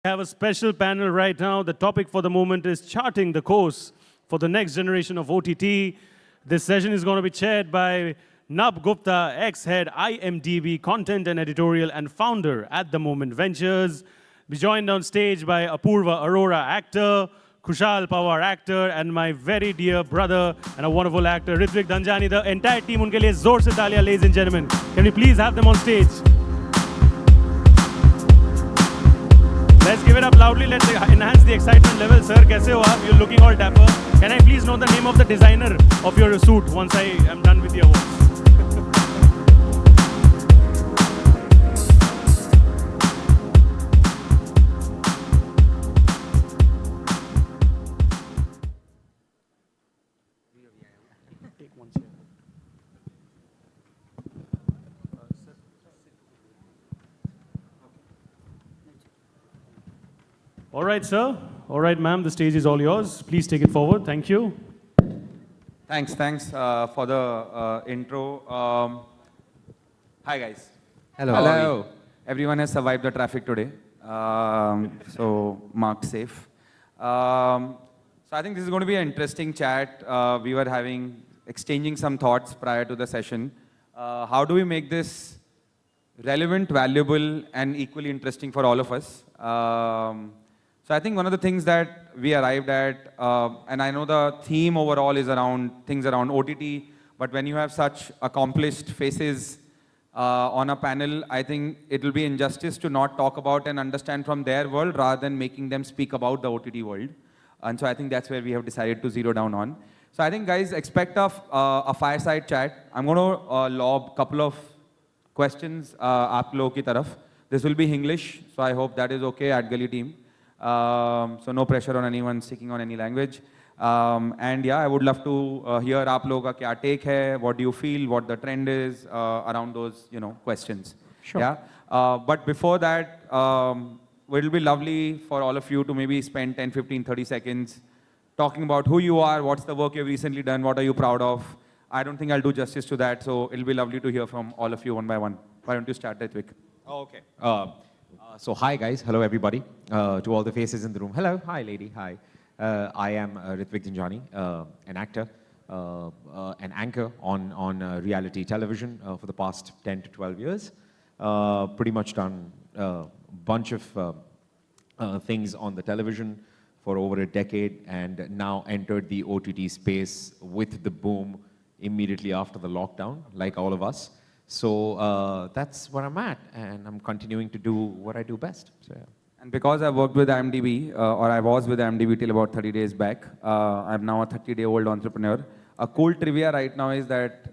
We have a special panel right now. The topic for the moment is charting the course for the next generation of OTT. This session is going to be chaired by Nab Gupta, ex-head IMDb content and editorial and founder at The Moment Ventures. Be joined on stage by Apurva Arora, actor, Kushal Pawar, actor, and my very dear brother and a wonderful actor, Ritvik Dhanjani. The entire team, unke liye zor se taaliyan, ladies and gentlemen. Can we please have them on stage? Let's give it up loudly. Let's enhance the excitement level. Sir, kaise ho aap? You're looking all dapper. Can I please know the name of the designer of your suit once I am done with the awards? Take one chair. All right, sir. All right, ma'am. The stage is all yours. Please take it forward. Thank you. Thanks for the intro. Hi, guys. Hello. Hello. Everyone has survived the traffic today, so marked safe. So I think this is going to be an interesting chat. We were exchanging some thoughts prior to the session. How do we make this relevant, valuable, and equally interesting for all of us? So I think one of the things that we arrived at, and I know the theme overall is around things around OTT, but when you have such accomplished faces on a panel, I think it will be injustice to not talk about and understand from their world rather than making them speak about the OTT world. And so I think that's where we have decided to zero down on. So I think, guys, expect a fireside chat. I'm going to lob a couple of questions aap log ki taraf. This will be English, so I hope that is okay at Gali team. So no pressure on anyone speaking on any language. And yeah, I would love to hear aap logo ka kya take hai, what do you feel, what the trend is around those, questions. Sure. Yeah. But before that, it will be lovely for all of you to maybe spend 10, 15, 30 seconds talking about who you are, what's the work you've recently done, what are you proud of. I don't think I'll do justice to that, so it'll be lovely to hear from all of you one by one. Why don't you start, Ritvik? Oh, okay. So hi guys, hello everybody. To all the faces in the room. Hello, hi lady, hi. I am Ritvik Dhanjani, an actor, an anchor on reality television for the past 10 to 12 years. Pretty much done a bunch of things on the television for over a decade and now entered the OTT space with the boom immediately after the lockdown, like all of us. So that's where I'm at, and I'm continuing to do what I do best. So, yeah. And because I've worked with IMDb, or I was with IMDb till about 30 days back, I'm now a 30-day-old entrepreneur. A cool trivia right now is that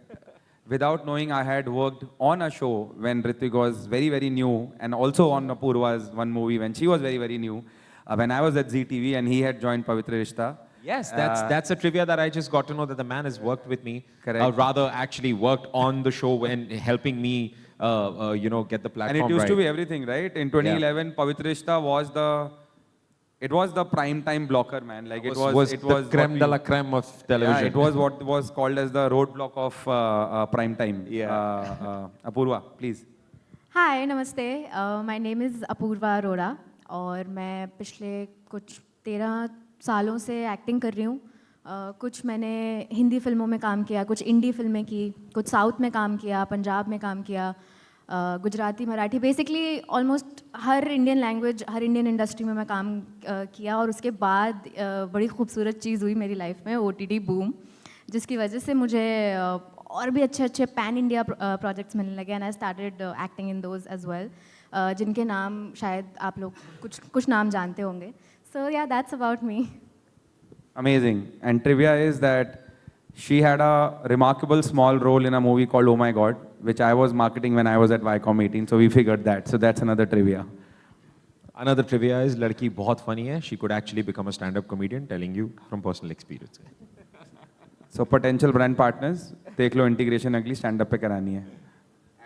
without knowing, I had worked on a show when Ritvik was very, very new, and also on Apurva's one movie when she was very, very new, when I was at ZTV and he had joined Pavitra Rishta. Yes, that's a trivia that I just got to know, that the man has worked with me. Correct. Rather, actually worked on the show and helping me, get the platform. And it used right. to be everything, right? In 2011, Pavitra Rishta was the prime time blocker, man. Like it was the creme de la creme of television. Yeah, it was what was called as the roadblock of prime time. Yeah. Apurva, please. Hi नमस्ते my name is Apurva Arora और मैं पिछले कुछ 13 सालों से acting कर रही हूँ कुछ मैंने हिंदी फिल्मों में काम किया, कुछ इंडी फिल्में की, कुछ साउथ में काम किया, पंजाब में काम किया, गुजराती, मराठी, बेसिकली ऑलमोस्ट हर इंडियन लैंग्वेज, हर इंडियन इंडस्ट्री में मैं काम किया. और उसके बाद बड़ी खूबसूरत चीज़ हुई मेरी लाइफ में, OTT बूम, जिसकी वजह से मुझे और भी अच्छे अच्छे पैन इंडिया प्रोजेक्ट्स मिलने लगे and I started acting in those as well, जिनके नाम शायद आप लोग कुछ नाम जानते होंगे. सो या that's about me. Amazing. And trivia is that she had a remarkable small role in a movie called Oh My God, which I was marketing when I was at Viacom 18. So we figured that. So that's another trivia. Another trivia is ladki bahut funny hai. She could actually become a stand-up comedian, telling you from personal experience. So potential brand partners, देख लो integration अगली stand-up पे करानी है.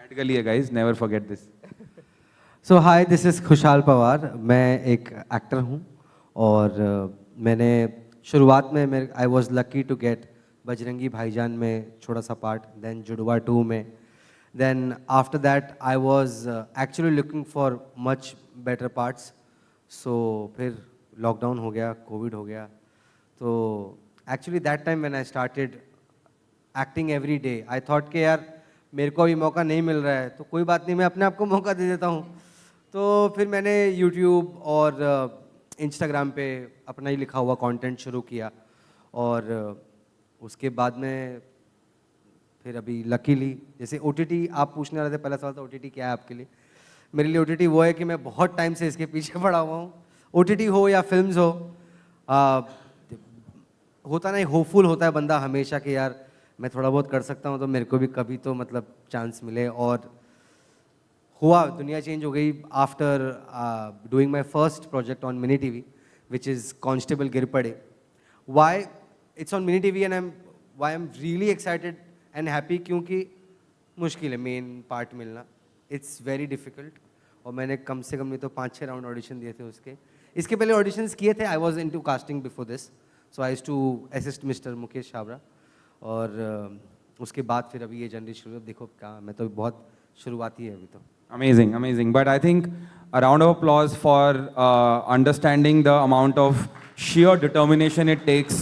Ad गली है guys, never forget this. So hi, this is Khushal Pawar. मैं एक actor हूँ और मैंने शुरुआत में I was lucky to get Bajrangi Bhaijaan में छोटा सा पार्ट, देन जुड़वा 2 में, then after that I was actually looking for much better parts. So फिर लॉकडाउन हो गया, कोविड हो गया, तो actually that time when I started acting every day I thought कि यार मेरे को अभी मौका नहीं मिल रहा है तो कोई बात नहीं, मैं अपने आप को मौका दे देता हूँ। तो फिर मैंने यूट्यूब और इंस्टाग्राम पे अपना ही लिखा हुआ कंटेंट शुरू किया और उसके बाद में फिर अभी लकीली जैसे OTT आप पूछने वाले थे, पहला सवाल था OTT क्या है आपके लिए। मेरे लिए OTT वो है कि मैं बहुत टाइम से इसके पीछे पड़ा हुआ हूँ। OTT हो या फिल्म्स हो, होता नहीं, होपफुल होता है बंदा हमेशा कि यार मैं थोड़ा बहुत कर सकता हूँ तो मेरे को भी कभी तो मतलब चांस मिले। और हुआ, दुनिया चेंज हो गई after doing my first project on mini TV which is constable Girpade. Why it's on mini TV and I am really excited and happy, क्योंकि मुश्किल है मेन पार्ट मिलना, इट्स वेरी डिफ़िकल्ट। और मैंने कम से कम नहीं तो 5-6 राउंड ऑडिशन दिए थे उसके। इसके पहले ऑडिशंस किए थे, I was into casting before this, so I used to assist mister Mukesh Chhabra. और उसके बाद फिर अभी ये जर्नी शुरू, देखो क्या, मैं तो बहुत शुरुआती है अभी तो। Amazing, amazing. But I think a round of applause for understanding the amount of sheer determination it takes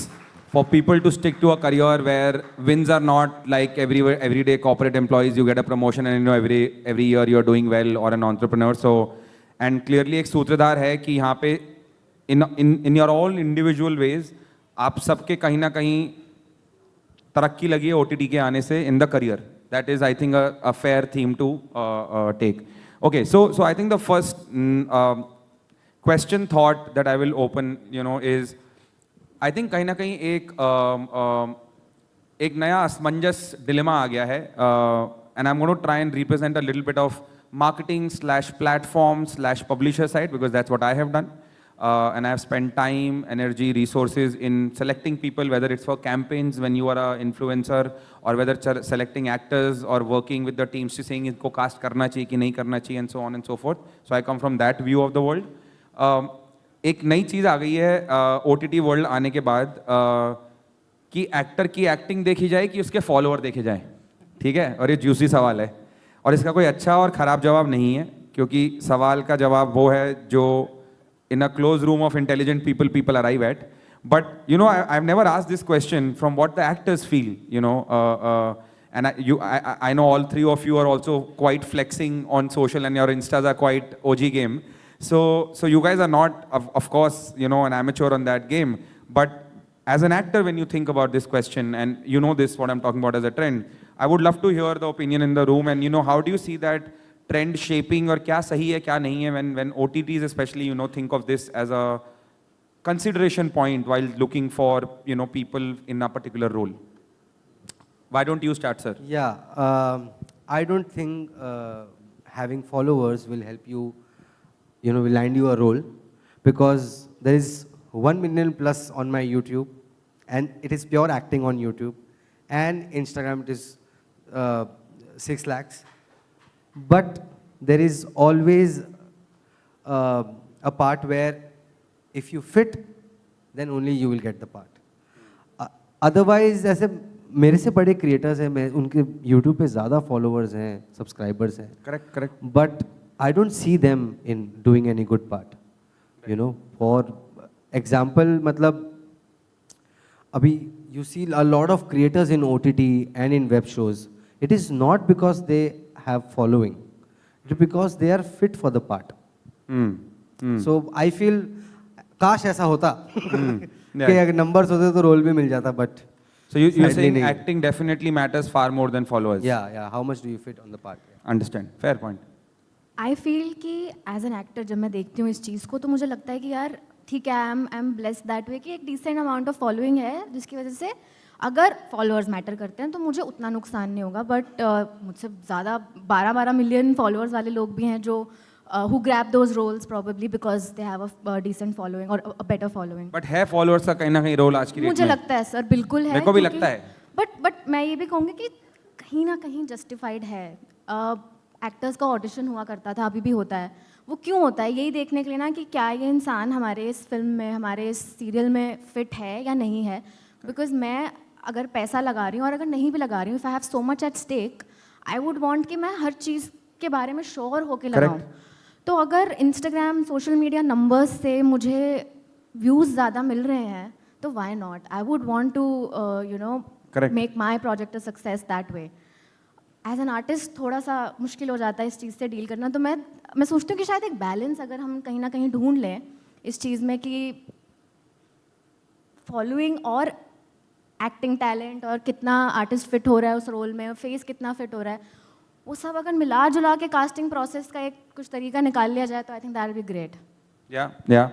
for people to stick to a career where wins are not like everyday corporate employees. You get a promotion and every year you're doing well, or an entrepreneur. So, and clearly एक सूत्रधार है कि यहाँ पे in your all individual ways आप सबके कहीं ना कहीं तरक्की लगी है OTT के आने से in the career. That is, I think, a fair theme to take. Okay, so I think the first question thought that I will open, is I think कहीं ना कहीं एक नया असमंजस डिलेमा आ गया है, and I'm going to try and represent a little bit of marketing/platform/publisher side, because that's what I have done. And I have spent time, energy, resources in selecting people, whether it's for campaigns when you are an influencer, or whether selecting actors or working with the teams to saying इनको cast करना चाहिए कि नहीं करना चाहिए, and so on and so forth. So I come from that view of the world. एक नई चीज़ आ गई है OTT वर्ल्ड आने के बाद, कि एक्टर की एक्टिंग देखी जाए कि उसके फॉलोअर देखे जाए, ठीक है? और ये जूसी सवाल है, और इसका कोई अच्छा और ख़राब जवाब नहीं है, क्योंकि सवाल का जवाब वो है जो in a closed room of intelligent people arrive at. But I've never asked this question from what the actors feel, and I know all three of you are also quite flexing on social, and your Instas are quite OG game. So you guys are not, of course, an amateur on that game. But as an actor, when you think about this question, and this, what I'm talking about as a trend, I would love to hear the opinion in the room, and how do you see that trend shaping, और क्या सही है क्या नहीं है when OTTs especially think of this as a consideration point while looking for people in a particular role. Why don't you start, sir? Yeah, I don't think having followers will help you, will land you a role, because there is 1 million plus on my YouTube, and it is pure acting on YouTube, and Instagram it is 6 lakhs. But there is always a part where if you fit, then only you will get the part. Otherwise, ऐसे मेरे से बड़े creators हैं, मैं उनके YouTube पे ज़्यादा followers हैं, subscribers हैं. Correct. But I don't see them in doing any good part. For example, मतलब अभी you see a lot of creators in OTT and in web shows. It is not because they have following, it is because they are fit for the part. So I feel काश ऐसा होता कि अगर numbers होते तो role भी मिल जाता, but so you're saying acting definitely matters far more than followers. Yeah, how much do you fit on the part? Understand, fair point. I feel कि एज एन एक्टर जब मैं देखती हूँ इस चीज़ को, तो मुझे लगता है कि यार ठीक है, I am blessed that way कि एक डिसेंट अमाउंट ऑफ फॉलोइंग है, जिसकी वजह से अगर फॉलोअर्स मैटर करते हैं तो मुझे उतना नुकसान नहीं होगा। बट मुझसे ज़्यादा 12 मिलियन फॉलोअर्स वाले लोग भी हैं जो who grab those roles probably because they have a decent following or a better following. But है followers का कहीं ना कहीं रोल आज की डेट में? मुझे लगता है सर, बिल्कुल है। मेरे को भी लगता है। बट मैं ये भी कहूँगी कि कहीं ना कहीं जस्टिफाइड है। एक्टर्स का ऑडिशन हुआ करता था, अभी भी होता है। वो क्यों होता है? यही देखने के लिए ना कि क्या ये इंसान हमारे इस फिल्म में, हमारे इस सीरियल में फिट है या नहीं है। बिकॉज मैं अगर पैसा लगा रही हूँ और अगर नहीं भी लगा रही हूँ, if I have so much at stake, I would want कि मैं हर चीज़ के बारे में श्योर होके लगाऊँ। तो अगर इंस्टाग्राम सोशल मीडिया नंबर्स से मुझे व्यूज़ ज़्यादा मिल रहे हैं तो why not, I would want to you know Correct. Make my project a success that way. As an artist थोड़ा सा मुश्किल हो जाता है इस चीज़ से डील करना, तो मैं सोचती हूँ कि शायद एक बैलेंस अगर हम कहीं ना कहीं ढूंढ लें इस चीज़ में कि फॉलोइंग और एक्टिंग टैलेंट और कितना आर्टिस्ट फिट हो रहा है उस रोल में, फेस कितना फिट हो रहा है, वो सब अगर मिला जुला के कास्टिंग प्रोसेस का एक कुछ तरीका निकाल लिया जाए तो I think that will be great. या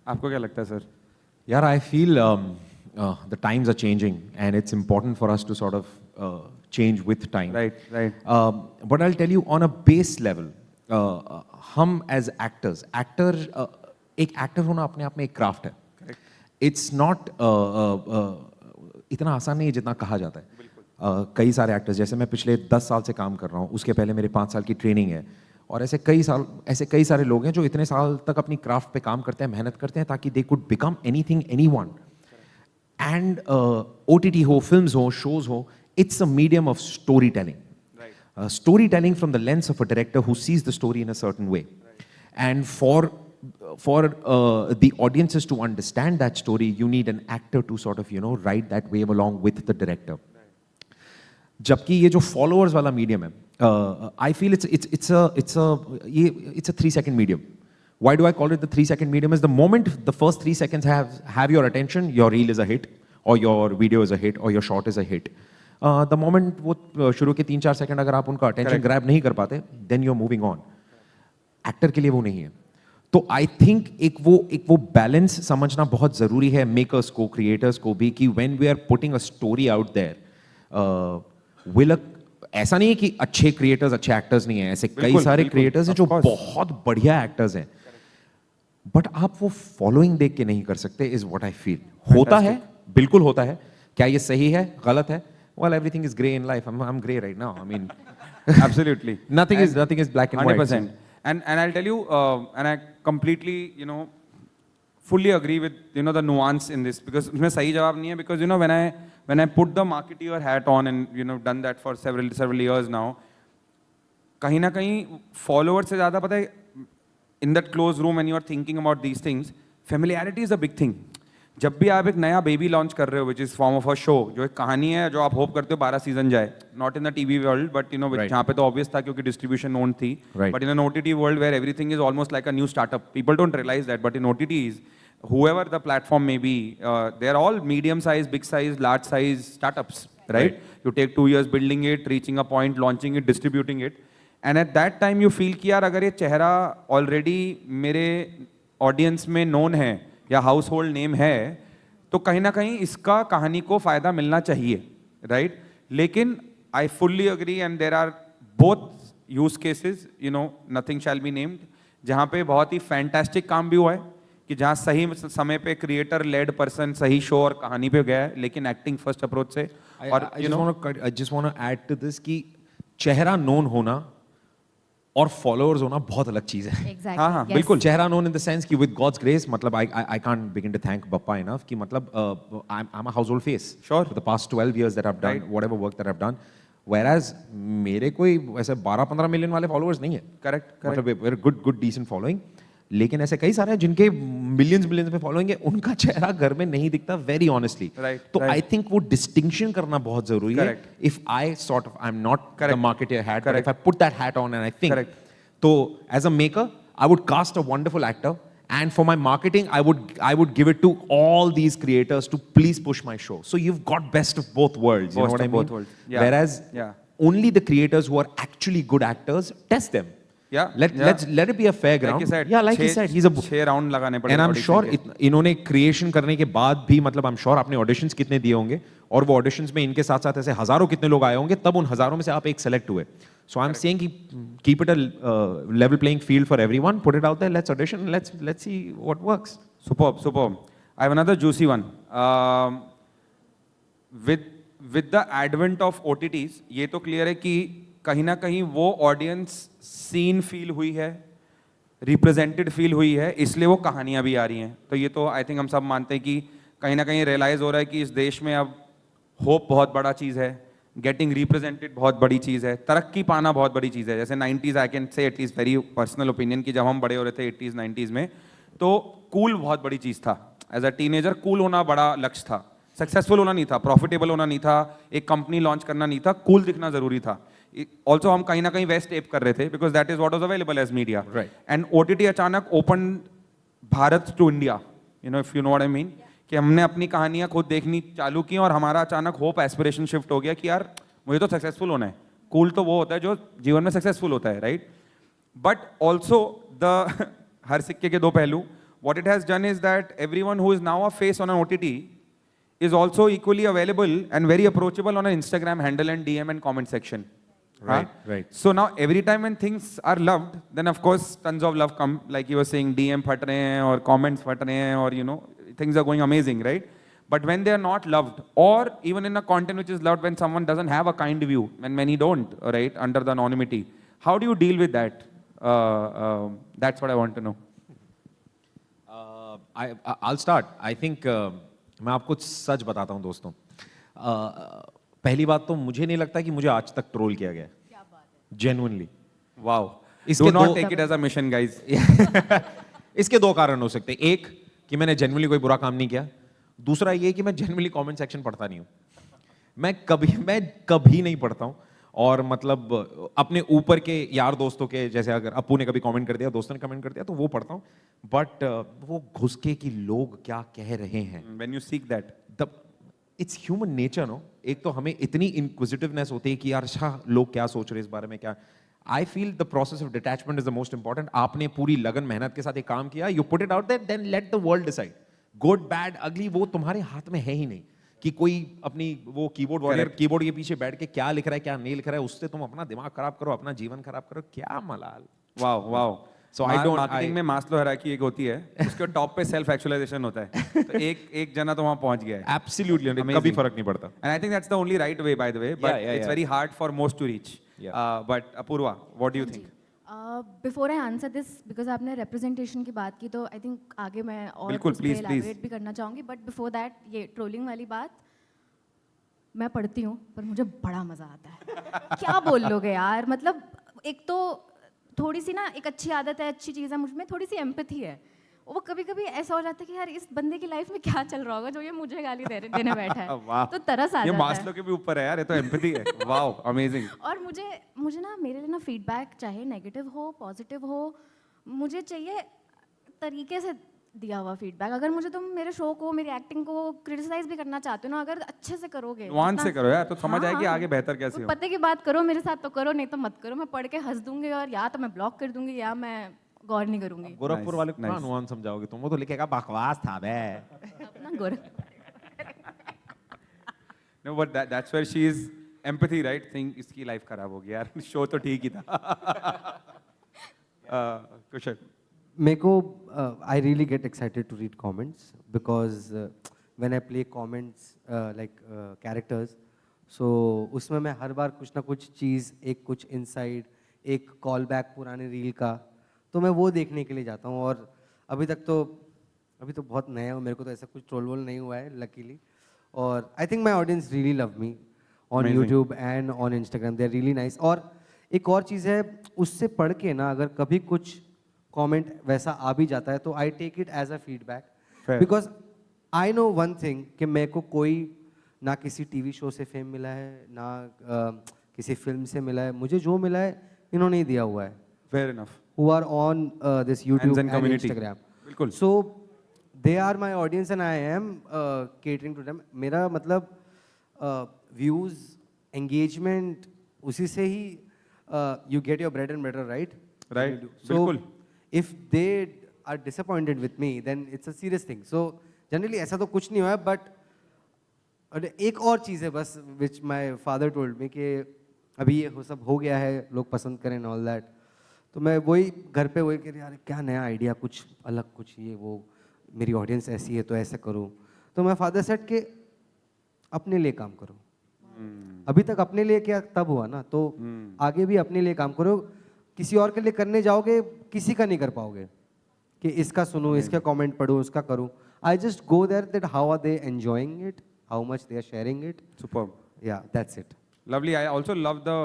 आपको क्या लगता है sir? Yeah, I feel the times are changing, and it's important for us to sort of change with time. Right. But I'll tell you, on a base level, हम as actors, एक actor होना अपने आप में एक craft है. It's not इतना आसान नहीं है जितना कहा जाता है. कई सारे एक्टर्स, जैसे मैं पिछले 10 साल से काम कर रहा हूँ, उसके पहले मेरे 5 साल की ट्रेनिंग है, और ऐसे कई सारे लोग हैं जो इतने साल तक अपनी क्राफ्ट पे काम करते हैं, मेहनत करते हैं ताकि they could become anything, anyone. And OTT हो, फिल्म्स हो, शोज हो, it's a medium of story telling. Story telling from the lens of a director who sees the story in a certain way. And for the audiences to understand that story, you need an actor to sort of, ride that wave along with the director. जबकि ये जो followers वाला medium है, I feel it's a 3-second medium. Why do I call it the 3-second medium? Is the moment the first 3 seconds have your attention, your reel is a hit, or your video is a hit, or your short is a hit. The moment वो शुरू के 3-4 second अगर आप उनका attention grab नहीं कर पाते, then you're moving on. Actor के लिए वो नहीं है. तो आई थिंक एक वो बैलेंस समझना बहुत जरूरी है मेकर्स को, क्रिएटर्स को भी, कि when we are putting a story out there, ऐसा नहीं है कि अच्छे क्रिएटर्स अच्छे एक्टर्स नहीं है, ऐसे कई सारे क्रिएटर्स हैं जो बहुत बढ़िया एक्टर्स हैं, बट आप वो फॉलोइंग देख के नहीं कर सकते, इज व्हाट आई फील. होता है, बिल्कुल होता है. क्या ये सही है, गलत है? Well, everything is grey in life. I'm grey right now. I mean, absolutely. nothing is black and 100%. white. And I'll tell you, and I completely, fully agree with, the nuance in this, because उसमें सही जवाब नहीं है, because, when I put the marketeer hat on and, done that for several years now, कहीं ना कहीं followers से ज़्यादा पता है, in that close room when you are thinking about these things, familiarity is a big thing. जब भी आप एक नया बेबी लॉन्च कर रहे हो, which is form of a show, जो एक कहानी है, जो आप होप करते हो 12 सीजन जाए, not in the TV world, but जहाँ पे तो ऑब्वियस था क्योंकि डिस्ट्रीब्यूशन ओन थी, but in an OTT world where everything is almost like a new startup. People don't realize that, but in OTTs, whoever the platform may be, they are all medium size, big size, large size startups, right? You take 2 years building it, reaching a point, launching it, distributing it, and at that time you feel कि यार अगर ये चेहरा already मेरे audience में known है या house hold name है, तो कहीं ना कहीं इसका कहानी को फायदा मिलना चाहिए, राइट? लेकिन I fully agree, and there are both use cases, nothing shall be named, जहाँ पे बहुत ही फैंटास्टिक काम भी हुआ है, कि जहाँ सही समय पे क्रिएटर लेड पर्सन सही शो और कहानी पे गया है, लेकिन एक्टिंग फर्स्ट अप्रोच से. और I just want to add to this कि चेहरा नोन होना और फॉलोअर्स होना बहुत अलग चीज है. Exactly. हाँ, yes. बिल्कुल. चेहरा नोन इन द सेंस कि विद गॉड्स ग्रेस, मतलब I can't begin to thank Bappa enough कि मतलब I am a household face Sure. For the past 12 years that I've done, Right. whatever work that I've done, whereas मेरे कोई ऐसे 12-15 million वाले followers नहीं है. Correct, मतलब वेरी गुड डिसेंट फॉलोइंग, लेकिन ऐसे कई सारे हैं जिनके मिलियंस पे फॉलोइंग है, उनका चेहरा घर में नहीं दिखता, वेरी ऑनेस्टली. Right, तो right. आई थिंक वो डिस्टिंक्शन करना बहुत जरूरी है. Correct. If I sort of, I am not the Correct. marketer hat, but Correct. if I put that hat on and I think, Correct. so as a maker, I would cast a wonderful actor, and for my marketing, I would give it to all these creators to please push my show. So you've got best of both worlds. You know Best what I of mean? both worlds. Yeah. Whereas Yeah. only the creators who are actually good actors, test them. Yeah. Let it be a fair ground. Like you said, yeah, like you said, he's a 6 round लगाने पड़े. and I'm sure इन्होंने creation करने के बाद भी, मतलब I'm sure आपने auditions कितने दिए होंगे, और वो ऑडिशंस में इनके साथ साथ ऐसे हजारों कितने लोग आए होंगे, तब उन हजारों में से आप एक सेलेक्ट हुए. So I'm saying keep it a level playing field for everyone. Put it out there. Let's audition. Let's see what works. Superb. I have another juicy one. With the advent of OTTs, ये तो clear है कि कहीं ना कहीं वो audience scene feel हुई है, रिप्रेजेंटेड फील हुई है, इसलिए वो कहानियाँ भी आ रही हैं. तो ये तो आई थिंक हम सब मानते हैं कि कहीं ना कहीं रियलाइज़ हो रहा है कि इस देश में अब होप बहुत बड़ा चीज़ है, गेटिंग रिप्रेजेंटेड बहुत बड़ी चीज़ है, तरक्की पाना बहुत बड़ी चीज़ है। जैसे 90s I can say at least very personal opinion कि जब हम बड़े हो रहे थे 80s 90s में, तो कूल बहुत बड़ी चीज़ था। एज अ टीनेजर कूल होना बड़ा लक्ष्य था, सक्सेसफुल होना नहीं था, प्रॉफिटेबल होना नहीं था, एक कंपनी लॉन्च करना नहीं था, कूल दिखना जरूरी था। ऑल्सो हम कहीं ना कहीं वेस्ट टेप कर रहे थे because that is what was available as media, and OTT अचानक open Bharat to India, you know if you know what I mean, कि हमने अपनी कहानियां खुद देखनी चालू की और हमारा अचानक होप एस्पिरेशन शिफ्ट हो गया कि यार मुझे तो सक्सेसफुल होना है। कूल तो वो होता है जो जीवन में सक्सेसफुल होता है, राइट? बट ऑल्सो द हर सिक्के के दो पहलू, what it has done is that everyone who is now a face on an OTT is also equally available and very approachable on an Instagram handle and DM and comment section. Right, Huh? right. So now every time when things are loved, then of course tons of love come, like you were saying, DM फट रहे हैं और comments फट रहे हैं और you know things are going amazing, right? But when they are not loved, or even in a content which is loved, when someone doesn't have a kind view, when many don't, right, under the anonymity, how do you deal with that? That's what I want to know. I'll start. I think मैं आपको सच बताता हूँ दोस्तों। पहली बात तो मुझे नहीं लगता कि मुझे आज तक ट्रोल किया गया है। Genuinely. Wow. इसके Do not दो- take it as a mission, guys. इसके दो कारण हो सकते हैं। एक कि मैंने जेन्युइनली कोई बुरा काम नहीं किया, दूसरा ये कि मैं जेन्युइनली कमेंट सेक्शन पढ़ता नहीं हूँ। मैं कभी नहीं पढ़ता हूँ। और मतलब अपने ऊपर के यार दोस्तों के, जैसे अगर अपू ने कभी कमेंट कर दिया, दोस्तों ने कमेंट कर दिया, तो वो पढ़ता हूँ। बट वो घुस के कि लोग क्या कह रहे हैं, When you seek that. It's human nature no. एक तो हमें इतनी इंक्विजिटिवनेस होती है कि यार अच्छा लोग क्या सोच रहे हैं इस बारे में, क्या। I feel the process of detachment is the most important. आपने पूरी लगन मेहनत के साथ एक काम किया, you put it out there, then let the world decide. Good bad अगली वो तुम्हारे हाथ में है ही नहीं कि कोई अपनी वो कीबोर्ड वॉरियर कीबोर्ड के पीछे बैठ के क्या लिख रहा है क्या नहीं लिख रहा है, उससे तुम अपना दिमाग खराब करो, अपना जीवन खराब करो, क्या मलाल। Wow wow. So I don't- marketing I- में मास्लो हायरार्की एक होती है, उसके टॉप पे सेल्फ एक्चुअलाइजेशन होता है। तो एक जना तो वहां पहुंच गया है। Absolutely Amazing. कभी फर्क नहीं पड़ता। And I think that's the only right way, by the way, but yeah, it's yeah. very hard for most to reach. But Apurva, what do you think? Before I answer this, because आपने representation की बात की, तो I think आगे मैं और बिल्कुल, उस पे please, please. elaborate भी करना चाहूँगी। बट बिफोर दैट, ये ट्रोलिंग वाली बात, मैं पढ़ती हूँ पर मुझे बड़ा मज़ा आता है। क्या बोल लोगे यार, मतलब एक तो थोड़ी सी ना, एक अच्छी आदत है, अच्छी चीज़ है, मुझ में थोड़ी सी एम्पैथी है। वो कभी कभी ऐसा हो जाता है कि यार इस बंदे की लाइफ में क्या चल रहा होगा जो ये मुझे गाली देने बैठा है। वाह। तो तरस आ ये जाता मास्लो है। के भी ऊपर है यार, ये तो एम्पैथी है। Wow, amazing. और मुझे ना, मेरे लिए ना फीडबैक चाहे नेगेटिव हो पॉजिटिव हो, मुझे चाहिए तरीके से दिया हुआ फीडबैक। अगर मुझे तुम मेरे शो को, मेरी एक्टिंग को क्रिटिसाइज भी करना चाहते हो ना, अगर अच्छे से करोगे, नुआंस से जितना- करो यार, तो समझ हाँ, आएगी हाँ। आगे बेहतर कैसे कोई हो। पते की बात करो मेरे साथ तो करो, नहीं तो मत करो। मैं पढ़ के हंस दूंगी और या तो मैं ब्लॉक कर दूंगी या मैं गौर नहीं करूंगी। गोरखपुर वाले को nice. कहाँ नुआंस समझाओगे तुम, वो तो लिखेगा बकवास था बे। अपना गोर No, but that's where she is empathy, right? Think इसकी लाइफ खराब हो गई यार, शो तो ठीक ही था। कुशल। मेरे को I really get excited to read comments because when I play comments like characters, so उसमें मैं हर बार कुछ ना कुछ चीज़, एक कुछ इनसाइड, एक कॉल बैक पुराने रील का, तो मैं वो देखने के लिए जाता हूँ। और अभी तो बहुत नया हूँ, मेरे को तो ऐसा कुछ ट्रोल वोल नहीं हुआ है लकीली। और I think my audience really love me on Amazing. YouTube and on Instagram, they are really nice. और एक और चीज़ है, उससे पढ़ के ना अगर कभी कुछ कमेंट वैसा आ भी जाता है तो I take it as a feedback, Fair. Because I know one thing कि मेरे को कोई ना किसी टीवी शो से फेम मिला है, ना किसी फिल्म से मिला है। मुझे जो मिला है इन्होंने ही दिया हुआ है, Fair enough. who are on this YouTube and and community. Instagram. बिल्कुल। So they are my audience and I am catering to them. मेरा मतलब views, engagement, उसी से ही you get your bread and butter, right? Right. So बिल्कुल। if they are disappointed with me, then it's a serious thing. So generally ऐसा तो कुछ नहीं हुआ है, but एक और चीज़ है बस, which my father told me कि अभी ये सब हो गया है, लोग पसंद करें and all that. तो मैं वही घर पे वही कह रही यार क्या नया आइडिया, कुछ अलग, कुछ ये वो, मेरी ऑडियंस ऐसी है तो ऐसे करूँ। तो मैं फादर सेट के अपने लिए काम करो। अभी तक अपने लिए क्या तब हुआ ना, तो आगे भी अपने लिए काम करो। किसी और के लिए करने जाओगे किसी का नहीं कर पाओगे कि इसका सुनूं, इसका कमेंट पढ़ूं, उसका करूं। I just go there that how are they enjoying it, how much they are sharing it. Superb. या that's it. lovely. I also love the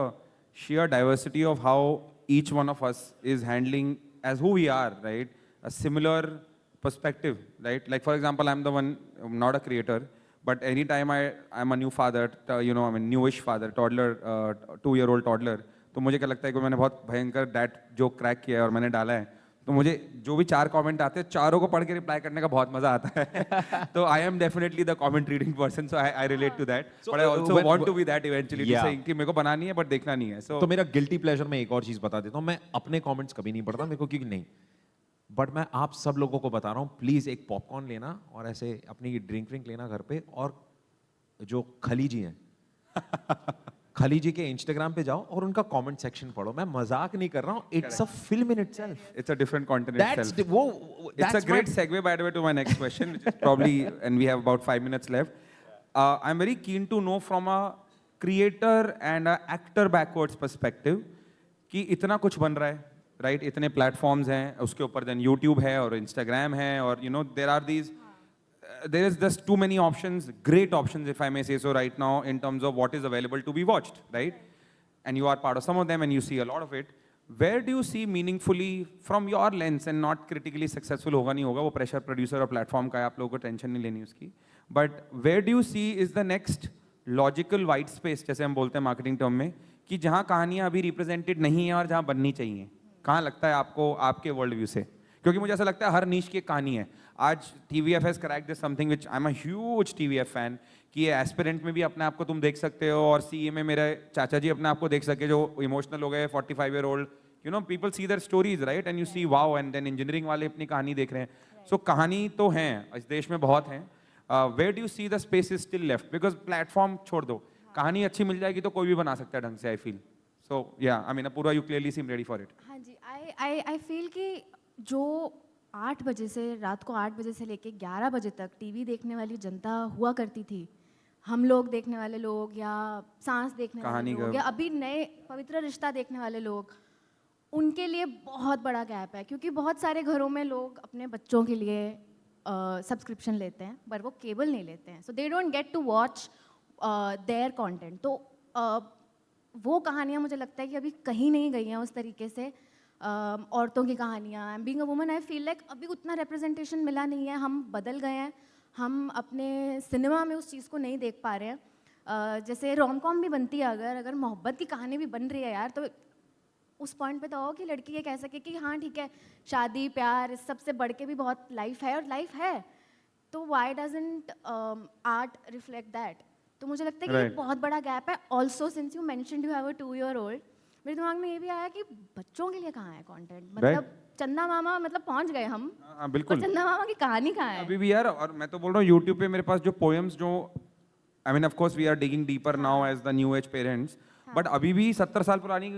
sheer diversity of how each one of us is handling as who we are, right? A similar perspective, right? Like for example, I'm the one, I'm not a creator, but anytime I'm a new father, I'm a newish father, toddler, 2-year-old toddler, तो मुझे क्या लगता है कि मैंने बहुत भयंकर that joke crack किया है और मैंने डाला है, तो मुझे जो भी 4 कमेंट आते हैं चारों को पढ़ के रिप्लाई करने का बहुत मजा आता है. तो I am definitely the comment reading person, so I relate to that, but I also want to be that eventually, to say कि मेरे को बनानी है बट देखना नहीं है. तो मेरा गिल्टी प्लेजर में एक और चीज बता देता हूँ, मैं अपने कमेंट्स कभी नहीं पढ़ता मेरे को, क्योंकि नहीं, बट मैं आप सब लोगों को बता रहा हूँ, प्लीज एक पॉपकॉर्न लेना और ऐसे अपनी ड्रिंक लेना घर पे, और जो खलीजी हैं खलीजी के इंस्टाग्राम पे जाओ और उनका कमेंट सेक्शन पढ़ो. मैं मजाक नहीं कर रहा हूँ, it's a film in itself. It's a different content That's itself. It's that's a great segue, by the way, to my next question, which is probably, and we have about 5 minutes left. I'm very keen to know from a creator and a actor backwards perspective कि इतना कुछ बन रहा है, right? इतने platforms हैं, उसके ऊपर then YouTube है और Instagram है, और there are these. There is just too many options, great options, if I may say so, right now in terms of what is available to be watched, right? And you are part of some of them and you see a lot of it. Where do you see meaningfully from your lens, and not critically successful होगा नहीं होगा, वो pressure producer और platform का है, आप लोगों को tension नहीं लेनी उसकी. But where do you see is the next logical white space, जैसे हम बोलते हैं marketing term में, कि जहाँ कहानियाँ अभी represented नहीं है और जहाँ बननी चाहिए? कहाँ लगता है आपको, आपके world view से? क्योंकि मुझे ऐसा लगता है हर नीश की एक कहानी है. आज TVF has cracked this something which I'm a huge TVF fan, कि ये एस्पिरेंट में भी अपने आप को तुम देख सकते हो, और CA में मेरे चाचा जी अपने आप को देख सके जो इमोशनल हो गए, 45-year-old, people see their stories, right? And you see wow, and then engineering वाले अपनी कहानी देख रहे हैं. So कहानी तो हैं इस देश में बहुत हैं. Where do you see the space is still left? Because platform छोड़ दो, कहानी अच्छी मिल जाएगी तो कोई भी बना सकता है ढंग से, I feel. So yeah, I mean Apurva, you clearly seem ready for it. हाँ जी, आई फील कि जो 8 बजे से, रात को 8 बजे से लेके 11 बजे तक टीवी देखने वाली जनता हुआ करती थी, हम लोग देखने वाले लोग, या सांस देखने वाले लोग, या अभी नए पवित्र रिश्ता देखने वाले लोग, उनके लिए बहुत बड़ा गैप है. क्योंकि बहुत सारे घरों में लोग अपने बच्चों के लिए सब्सक्रिप्शन लेते हैं, पर वो केबल नहीं लेते हैं, so they don't get to watch their content. तो वो कहानियाँ मुझे लगता है कि अभी कहीं नहीं गई हैं उस तरीके से. औरतों की कहानियाँ, being a woman, I feel like अभी उतना रिप्रेजेंटेशन मिला नहीं है. हम बदल गए हैं, हम अपने सिनेमा में उस चीज़ को नहीं देख पा रहे हैं. जैसे रोम कॉम भी बनती है, अगर मोहब्बत की कहानी भी बन रही है यार, तो उस पॉइंट पे तो हो कि लड़की ये कह सके कि हाँ ठीक है, शादी प्यार इस सबसे बढ़ के भी बहुत लाइफ है, और लाइफ है, तो why doesn't art reflect that. तो मुझे लगता है कि ये बहुत बड़ा गैप है. Also since you mentioned you have a 2-year-old, मेरे दिमाग में ये भी आया कि बच्चों के लिए कहाँ है कंटेंट. मतलब चंदा मामा, मतलब पहुंच गए हम, बिल्कुल, चंदा मामा की कहानी कहाँ है अभी भी यार. और मैं तो बोल रहा हूँ YouTube पे मेरे पास जो पोएम्स, जो I mean of course we are digging deeper now as the new age parents, but अभी भी 70 साल पुरानी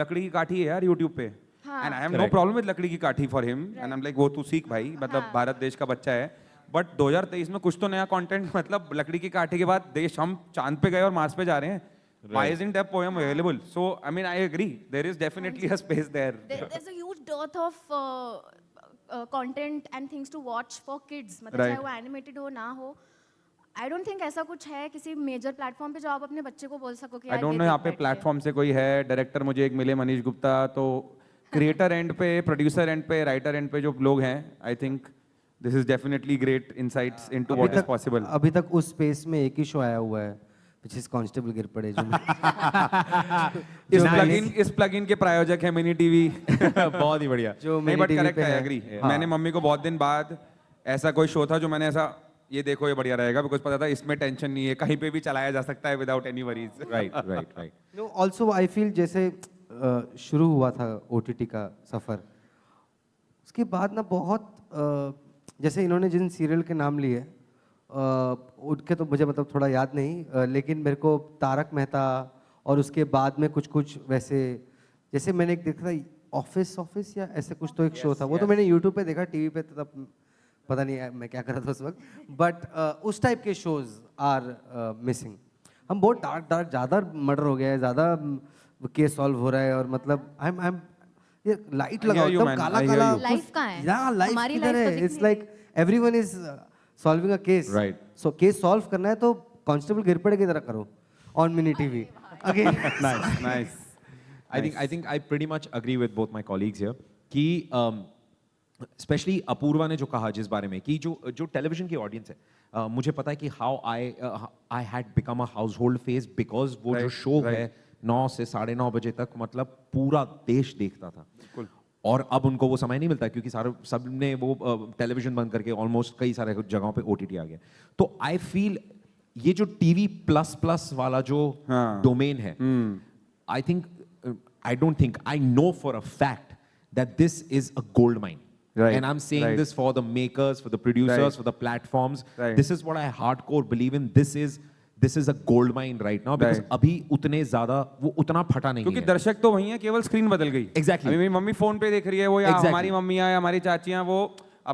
लकड़ी की काठी है यार YouTube पे. And I have no problem with लकड़ी की काठी for him, and I am like वो तू सीख भाई, मतलब भारत देश का बच्चा है. बट 2023 में कुछ तो नया कंटेंट, मतलब लकड़ी की काठी के बाद देश, हम चांद पे गए और मार्स पे जा रहे हैं. Why isn't that poem available? So, I mean, I agree. There is definitely a space there. There's a huge dearth of content and things to watch for kids. मतलब चाहे वो animated हो ना हो, I don't think ऐसा कुछ है किसी major platform पे जो आप अपने बच्चे को बोल सको कि I don't know यहाँ पे platform से कोई है. डायरेक्टर मुझे एक मिले, मनीष गुप्ता, तो क्रिएटर एंड पे, प्रोड्यूसर एंड पे, राइटर एंड पे जो लोग हैं, I think this is definitely great insights into what is possible. अभी तक उस स्पेस में एक ही शो आया हुआ है, which is कांस्टेबल गिर पड़े, जो इस प्लगइन के प्रायोजक है मिनी टीवी. बहुत ही बढ़िया. जो नहीं, बट करेक्ट है, एग्री. हाँ. मैंने मम्मी को बहुत दिन बाद, ऐसा कोई शो था जो मैंने ऐसा, ये देखो ये बढ़िया रहेगा, बिकॉज पता था इसमें टेंशन नहीं है, कहीं पे भी चलाया जा सकता है without any worries. Right. No, also I feel जैसे शुरू हुआ था OTT का सफ़र, उसके बाद ना बहुत जैसे इन्होंने जिन सीरियल के नाम लिए, उनके तो मुझे मतलब थोड़ा याद नहीं, लेकिन मेरे को तारक मेहता, और उसके बाद में कुछ वैसे, जैसे मैंने एक देखा था ऑफिस या ऐसे कुछ तो एक शो था, वो तो मैंने यूट्यूब पे देखा, टीवी पे तो तब पता नहीं मैं क्या कर रहा था उस वक्त. बट उस टाइप के शोज आर मिसिंग. हम बहुत डार्क ज़्यादा मर्डर हो गया है, ज़्यादा केस सॉल्व हो रहा है, और मतलब आई एम ये लाइट लगाओ एकदम काला लाइफ कहाँ है, या लाइफ हमारी किधर life तो है. It's like everyone is solving a case. Right. So case solve करना है तो कांस्टेबल गिर पड़े की तरह करो on mini TV. again. Nice, nice. I think I pretty much agree with both my colleagues here कि स्पेशली अपूर्वा ने जो कहा जिस बारे में कि जो टेलीविजन की ऑडियंस है मुझे पता है कि how I had become a house hold face because वो जो शो है 9 से 9:30 बजे तक मतलब पूरा देश देखता था और अब उनको वो समय नहीं मिलता क्योंकि सारे सब ने वो टेलीविजन बंद करके ऑलमोस्ट कई सारे जगहों पे ओटीटी आ गया तो आई फील ये जो टीवी प्लस प्लस वाला जो डोमेन है I think I don't think, I know for a fact that this is a gold mine. Right, And I'm saying right. this for the makers, for the producers, Right. for the platforms. Right. This is what I hardcore believe in. This is a gold mine right now because Right. अभी उतने ज़्यादा वो उतना फटा नहीं क्योंकि है. दर्शक तो वही है, केवल स्क्रीन बदल गई। Exactly. अभी मेरी मम्मी फोन पे देख रही है वो या Exactly. हमारी मम्मियाँ या हमारी चाचियाँ वो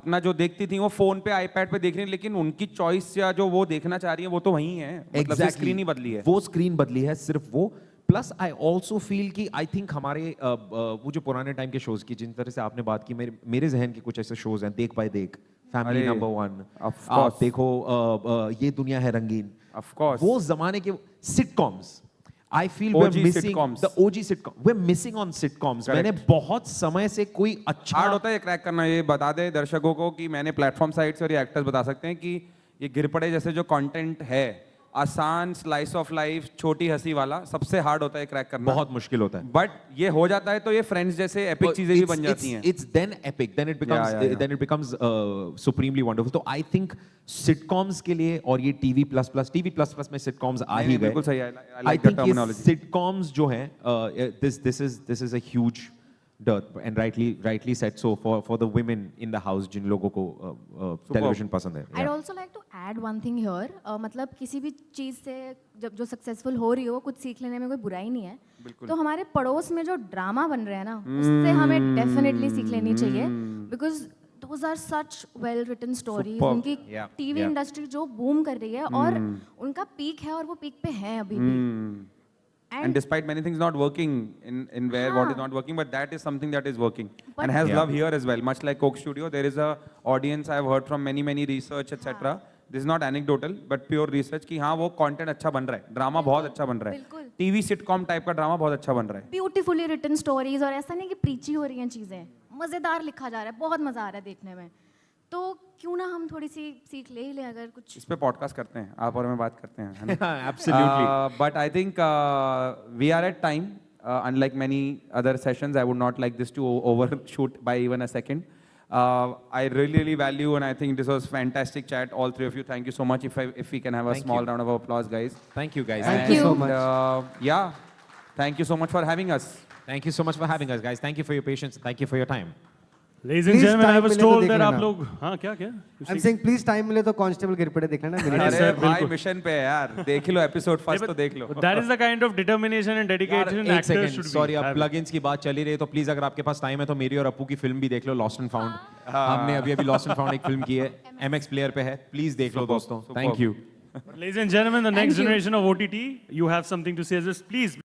अपना जो देखती थी वो फोन पे आईपैड पे देख रही है लेकिन उनकी चॉइस या जो वो देखना चाह रही है वो तो वही है मतलब स्क्रीन ही बदली है वो स्क्रीन बदली है सिर्फ वो प्लस आई ऑल्सो फील कि आई थिंक हमारे वो जो पुराने टाइम के शोज की जिन तरह से आपने बात की मेरे जहन के कुछ ऐसे शोज हैं देख बाय देख फैमिली अरे, नंबर 1 of आप course. देखो ये दुनिया है रंगीन Of course. वो जमाने के sitcoms I feel we are OG missing sitcoms. The OG sitcom we are missing on sitcoms मैंने बहुत समय से कोई अच्छा हार्ड होता है ये क्रैक करना ये बता दे दर्शकों को कि मैंने प्लेटफॉर्म साइट से और ये एक्टर्स बता सकते हैं कि ये गिर पड़े जैसे जो कंटेंट है आसान स्लाइस ऑफ लाइफ छोटी हंसी वाला सबसे हार्ड होता है क्रैक करना बहुत मुश्किल होता है बट ये हो जाता है तो ये फ्रेंड्स जैसे एपिक चीजें भी बन जाती हैं It's then epic. Then it becomes yeah. then it becomes supremely wonderful. तो I think sitcoms के लिए और ये TV plus में sitcoms आ नहीं, ही गए. बिल्कुल सही है. I like I the think ये terminology. sitcoms जो हैं this is a huge dirt and rightly said so for the women in the house जिन लोगों को television पसंद है. I'd Yeah. also like to add one thing here. मतलब किसी भी चीज़ से जब जो सक्सेसफुल हो रही हो कुछ सीख लेने में कोई बुराई नहीं है तो हमारे पड़ोस में जो ड्रामा बन रहे हैं ना उससे हमें डेफिनेटली सीख लेनी चाहिए because those are such well written stories Superb. उनकी Yeah, टीवी yeah. इंडस्ट्री जो बूम कर रही है और उनका पीक है और वो पीक पे है अभी भी And despite many things not working in where what is not working, but that is something that is working and has Yeah. love here as well. Much like Coke Studio, there is a audience I have heard from many research etc. This is not anecdotal, but pure research कि हाँ वो content अच्छा बन रहा है, drama बहुत अच्छा बन रहा है, बिल्कुल। टीवी सिटकॉम टाइप का ड्रामा बहुत अच्छा बन रहा है. ब्यूटीफुली रिटन स्टोरीज और ऐसा नहीं कि प्रीची हो रही हैं चीज़ें मज़ेदार लिखा जा रहा है बहुत मज़ा आ रहा है देखने में तो क्यों ना हम थोड़ी सी सीख ले ही लें अगर कुछ इस पे पॉडकास्ट करते हैं, आप और मैं बात करते हैं, है ना? Absolutely. But I think we are at time. Unlike many other sessions, I would not like this to overshoot by even a second. I really value and I think this was fantastic chat. All three of you, thank you so much. If we can have a Thank small you. round of applause, guys. Thank you guys. Thank you so much. Yeah, thank you so much for having us. Thank you so much for having us guys. Thank you for your patience. Thank you for your time. Ladies and Please gentlemen, I time was मिले तो told देख that आप लेना। लोग हाँ क्या क्या I am saying please time मिले तो कांस्टेबल गिर पड़े देख लेना मेरे Yes, अरे sir, भाई बिल्कुल। मिशन पे है यार, देख लो एपिसोड फर्स्ट तो देख लो. That is the kind of determination and dedication एक actors second should sorry be अब having. प्लगइन्स की बात चली रही है तो प्लीज अगर आपके पास टाइम है तो मेरी और अपू की फिल्म भी देख लो लॉस्ट एंड फाउंड हमने अभी लॉस्ट एंड फाउंड एक फिल्म की है MX प्लेयर पे है प्लीज देख लो Superb, दोस्तों superb. Thank you Ladies and gentlemen, the next you. generation of OTT, you have something to say. Just please.